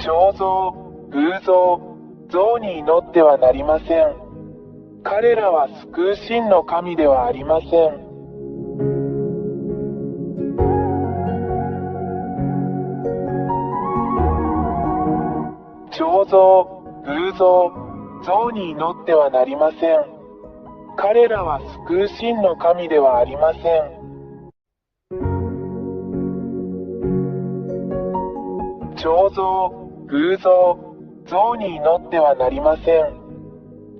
彫像、偶像、像に祈ってはなりません。彼らは救う真の神ではありません。彫像、偶像、像に祈ってはなりません。彼らは救う真の神ではありません。彫像、偶像、像に祈ってはなりません。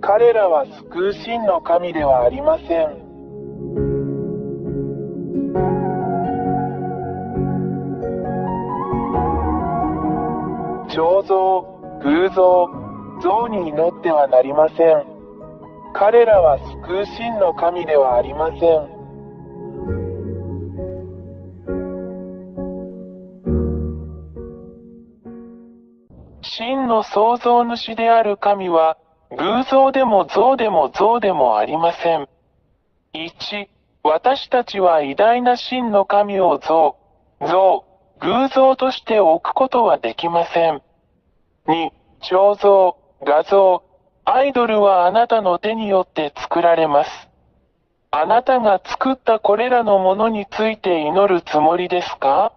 彼らは救う真の神ではありません。彫像、偶像、像に祈ってはなりません。彼らは救う真の神ではありません。真の創造主である神は、偶像でも像でも像でもありません。1、私たちは偉大な真の神を像、偶像として置くことはできません。2、彫像、画像、アイドルはあなたの手によって作られます。あなたが作ったこれらのものについて祈るつもりですか？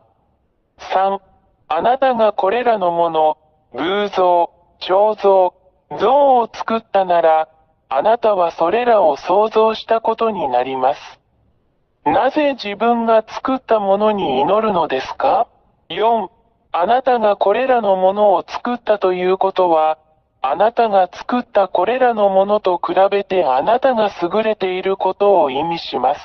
3、あなたがこれらのもの、偶像、彫像、像を作ったなら、あなたはそれらを創造したことになります。なぜ自分が作ったものに祈るのですか？ 4、あなたがこれらのものを作ったということは、あなたが作ったこれらのものと比べてあなたが優れていることを意味します。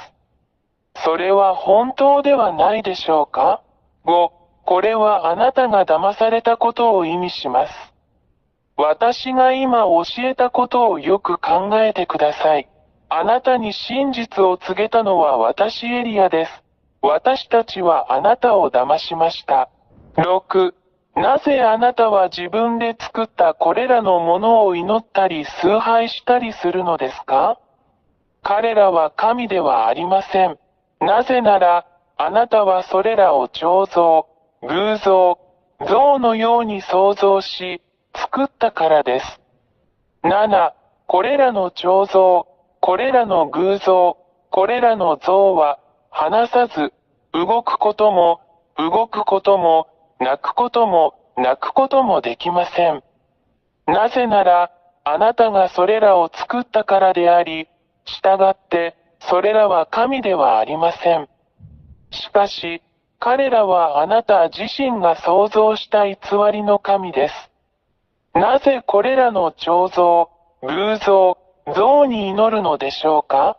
それは本当ではないでしょうか？ 5、これはあなたが騙されたことを意味します。私が今教えたことをよく考えてください。あなたに真実を告げたのは私エリアです。私たちはあなたを騙しました。6、なぜあなたは自分で作ったこれらのものを祈ったり崇拝したりするのですか？彼らは神ではありません。なぜなら、あなたはそれらを彫像、偶像、像のように創造し、作ったからです。7、これらの彫像、これらの偶像、これらの像は、話さず、動くことも、泣くことも、泣くこともできません。なぜなら、あなたがそれらを作ったからであり、従って、それらは神ではありません。しかし、彼らはあなた自身が創造した偽りの神です。なぜこれらの彫像、偶像、像に祈るのでしょうか？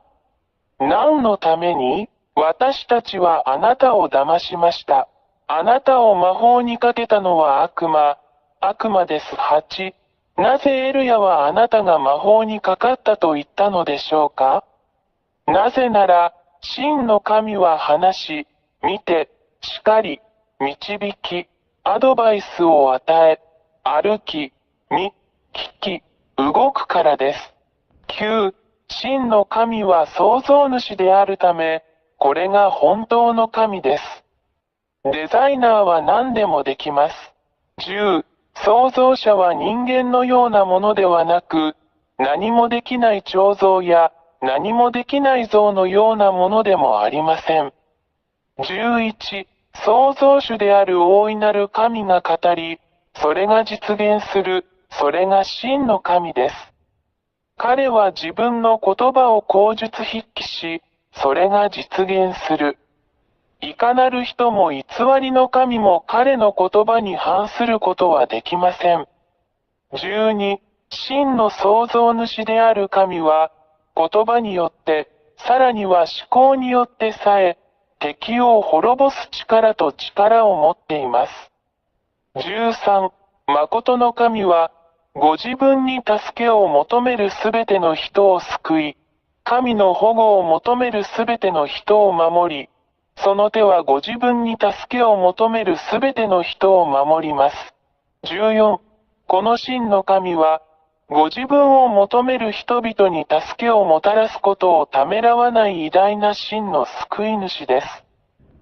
何のために？私たちはあなたを騙しました。あなたを魔法にかけたのは悪魔です。8、なぜエルヤはあなたが魔法にかかったと言ったのでしょうか？なぜなら、真の神は話し、見て、叱り、導き、アドバイスを与え、歩き、聞き、動くからです。9、真の神は創造主であるため、これが本当の神です。デザイナーは何でもできます。10、創造者は人間のようなものではなく、何もできない彫像や、何もできない像のようなものでもありません。11、創造主である大いなる神が語り、それが実現する、それが真の神です。彼は自分の言葉を口述筆記し、それが実現する。いかなる人も偽りの神も彼の言葉に反することはできません。12、真の創造主である神は、言葉によって、さらには思考によってさえ、敵を滅ぼす力と力を持っています。13、誠の神は、ご自分に助けを求めるすべての人を救い、神の保護を求めるすべての人を守り、その手はご自分に助けを求めるすべての人を守ります。14、この真の神は、ご自分を求める人々に助けをもたらすことをためらわない偉大な真の救い主です。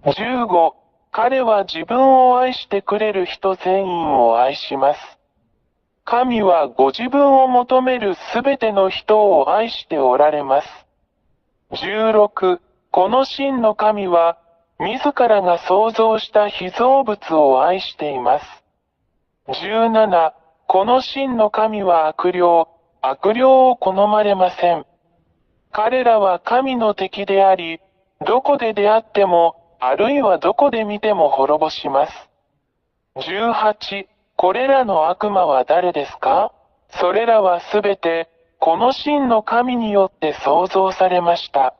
15、彼は自分を愛してくれる人全員を愛します。神はご自分を求めるすべての人を愛しておられます。16、この真の神は、自らが創造した被造物を愛しています。17、この真の神は悪霊を好まれません。彼らは神の敵であり、どこで出会っても、あるいはどこで見ても滅ぼします。18、これらの悪魔は誰ですか？それらはすべて、この真の神によって創造されました。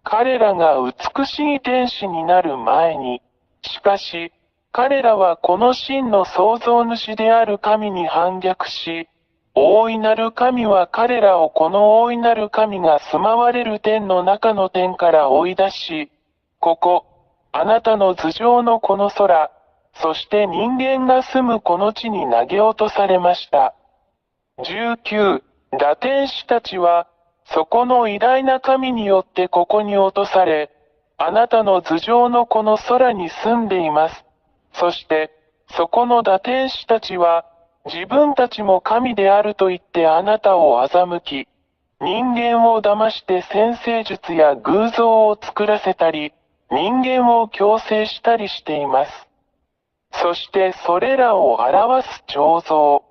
彼らが美しい天使になる前に、しかし、彼らはこの真の創造主である神に反逆し、大いなる神は彼らをこの大いなる神が住まわれる天の中の天から追い出し、ここ、あなたの頭上のこの空、そして人間が住むこの地に投げ落とされました。19、堕天使たちは、そこの偉大な神によってここに落とされ、あなたの頭上のこの空に住んでいます。そして、そこの堕天使たちは、自分たちも神であると言ってあなたを欺き、人間を騙して占星術や偶像を作らせたり、人間を強制したりしています。そしてそれらを表す彫像。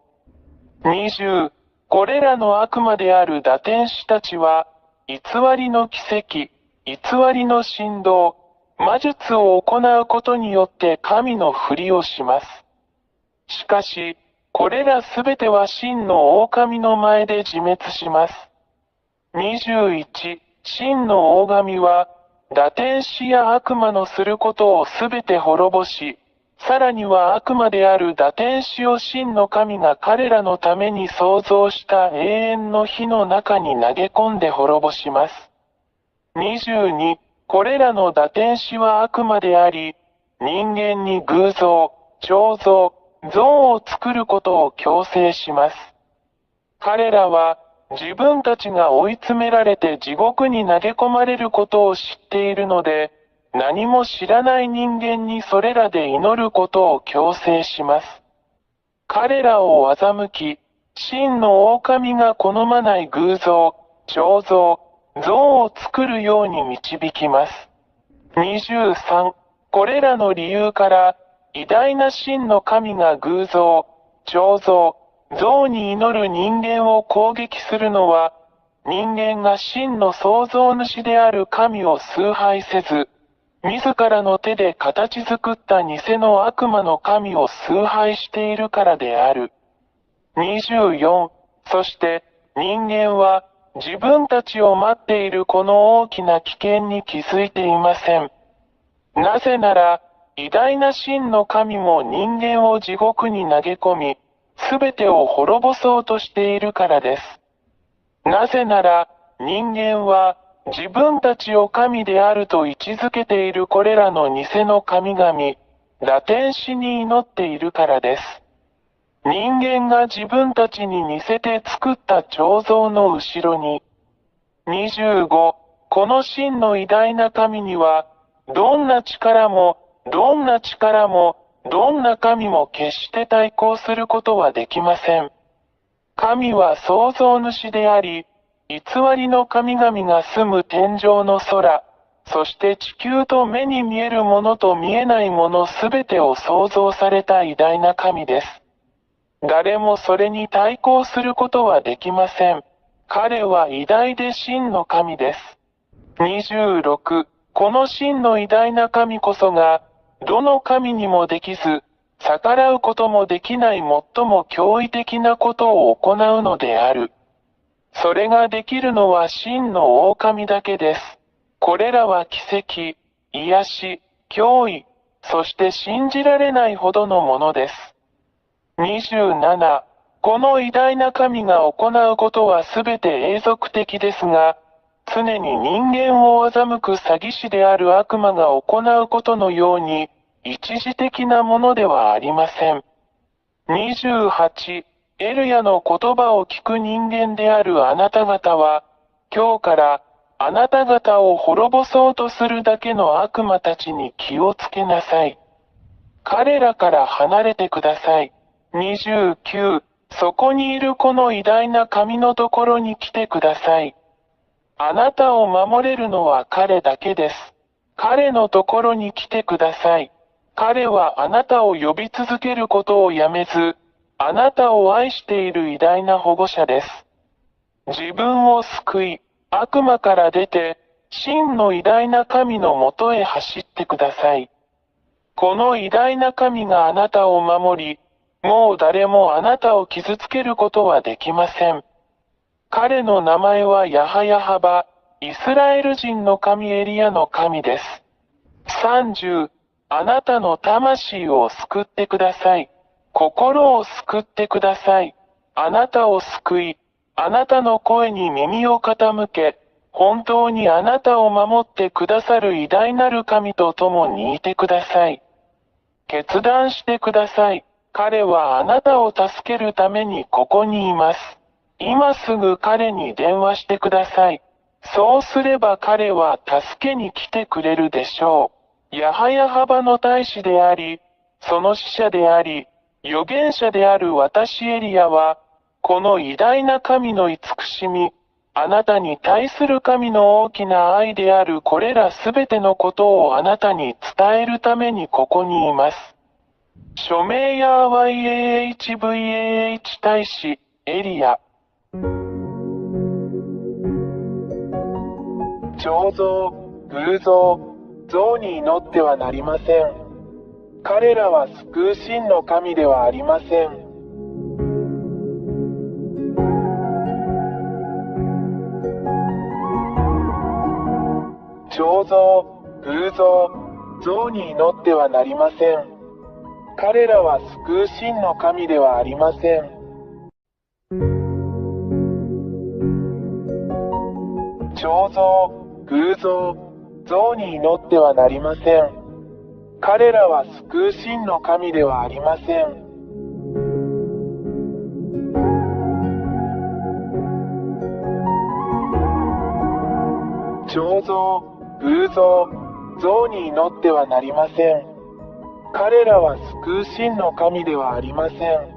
20、これらの悪魔である堕天使たちは、偽りの奇跡、偽りの神道、魔術を行うことによって神のふりをします。しかし、これらすべては真の狼の前で自滅します。21、真の大神は、堕天使や悪魔のすることをすべて滅ぼし、さらには悪魔である堕天使を真の神が彼らのために創造した永遠の火の中に投げ込んで滅ぼします。22、これらの堕天使は悪魔であり、人間に偶像、彫像、像を作ることを強制します。彼らは、自分たちが追い詰められて地獄に投げ込まれることを知っているので、何も知らない人間にそれらで祈ることを強制します。彼らを欺き、真の狼が好まない偶像、彫像、像を作るように導きます。23、これらの理由から、偉大な真の神が偶像、彫像、像に祈る人間を攻撃するのは、人間が真の創造主である神を崇拝せず、自らの手で形作った偽の悪魔の神を崇拝しているからである。24、そして人間は自分たちを待っているこの大きな危険に気づいていません。なぜなら、偉大な真の神も人間を地獄に投げ込み、すべてを滅ぼそうとしているからです。なぜなら、人間は、自分たちを神であると位置づけているこれらの偽の神々、堕天使に祈っているからです。人間が自分たちに似せて作った彫像の後ろに、25、この真の偉大な神には、どんな力も、どんな力も、どんな神も決して対抗することはできません。神は創造主であり、偽りの神々が住む天上の空、そして地球と目に見えるものと見えないものすべてを創造された偉大な神です。誰もそれに対抗することはできません。彼は偉大で真の神です。26、この真の偉大な神こそが、どの神にもできず、逆らうこともできない最も驚異的なことを行うのである。それができるのは真の狼だけです。これらは奇跡、癒し、脅威、そして信じられないほどのものです。27、この偉大な神が行うことはすべて永続的ですが、常に人間を欺く詐欺師である悪魔が行うことのように、一時的なものではありません。28、エルヤの言葉を聞く人間であるあなた方は、今日から、あなた方を滅ぼそうとするだけの悪魔たちに気をつけなさい。彼らから離れてください。29、そこにいるこの偉大な神のところに来てください。あなたを守れるのは彼だけです。彼のところに来てください。彼はあなたを呼び続けることをやめず、あなたを愛している偉大な保護者です。自分を救い、悪魔から出て、真の偉大な神のもとへ走ってください。この偉大な神があなたを守り、もう誰もあなたを傷つけることはできません。彼の名前はヤハヤハバ、イスラエル人の神エリアの神です。30、あなたの魂を救ってください。心を救ってください。あなたを救い、あなたの声に耳を傾け、本当にあなたを守ってくださる偉大なる神と共にいてください。決断してください。彼はあなたを助けるためにここにいます。今すぐ彼に電話してください。そうすれば彼は助けに来てくれるでしょう。ヤハヤハバの大使であり、その使者であり、預言者である私エリアは、この偉大な神の慈しみ、あなたに対する神の大きな愛であるこれらすべてのことをあなたに伝えるためにここにいます。署名や YAHVAH 大使、エリア。彫像、偶像、像に祈ってはなりません。彼らは救う真の神ではありません。彫像、偶像、像に祈ってはなりません。彼らは救う真の神ではありません。彫像、偶像、像に祈ってはなりません。彼らは救う真の神ではありません。彫像、偶像、像に祈ってはなりません。彼らは救う真の神ではありません。